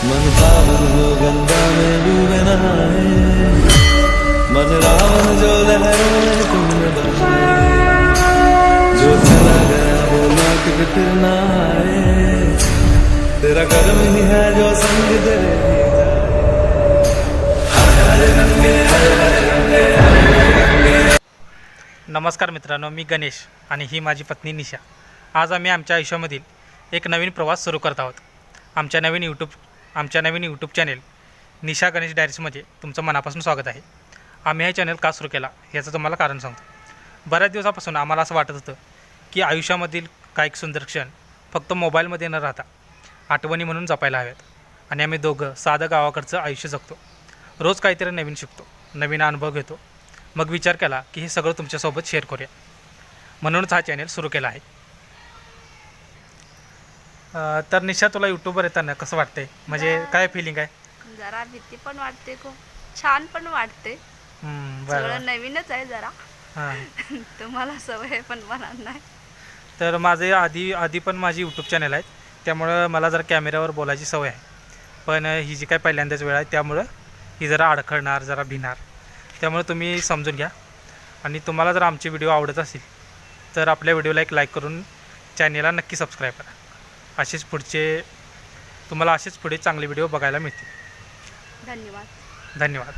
मन पावन जो गंगा में डूबे नहाए, मन रावण जो लहरों में तुमने बहाए, जो चला गया वो लौट के फिर ना आए, तेरा कर्म ही है जो संग तेरे भी जाए। हरे रंगे हरे रंगे हरे रंगे। नमस्कार मित्रांनो, मी गणेश आणि ही माझी पत्नी निशा। आज आम्ही आमच्या आयुष्यामधील एक नवीन प्रवास सुरू करत आहोत। आमच्या नवीन यूट्यूब चॅनेल निशा गणेश डायरीजमध्ये तुमचं मनापासून स्वागत आहे। आम्ही हे चॅनल का सुरू केला याचं तुम्हाला कारण सांगतो। बऱ्याच दिवसापासून आम्हाला असं वाटत होतं की आयुष्यामधील काही सुंदर क्षण फक्त मोबाईलमध्ये न राहता आठवणी म्हणून जपायला हव्यात आणि आम्ही दोघं साधं गावाकडचं आयुष्य जगतो। रोज काहीतरी नवीन शिकतो, नवीन अनुभव घेतो। मग विचार केला की हे सगळं तुमच्यासोबत शेअर करूया, म्हणूनच हा चॅनल सुरू केला आहे। तर निशा, तुला यूट्यूबवर येताना कसं वाटतंय? म्हणजे काय फिलिंग आहे? जरा भीती पण वाटते, खूप छान पण वाटते। सगळं नवीनच आहे जरा। हां तुम्हाला सवय पण मला नाही। तर माझे आधी पण माझी यूट्यूब चॅनल आहे, त्यामुळं मला जरा कॅमेऱ्यावर बोलायची सवय आहे। पण ही जी काय पहिल्यांदाच वेळ आहे त्यामुळं ही जरा अडखळणार, जरा भिणार। त्यामुळे तुम्ही समजून घ्या। आणि तुम्हाला जर आमचे व्हिडिओ आवडत असतील तर आपल्या व्हिडिओला एक लाईक करून चॅनेलला नक्की सबस्क्राईब करा। तुम्हाला असेच पुढे चांगले व्हिडिओ बघायला मिळतील। धन्यवाद। धन्यवाद।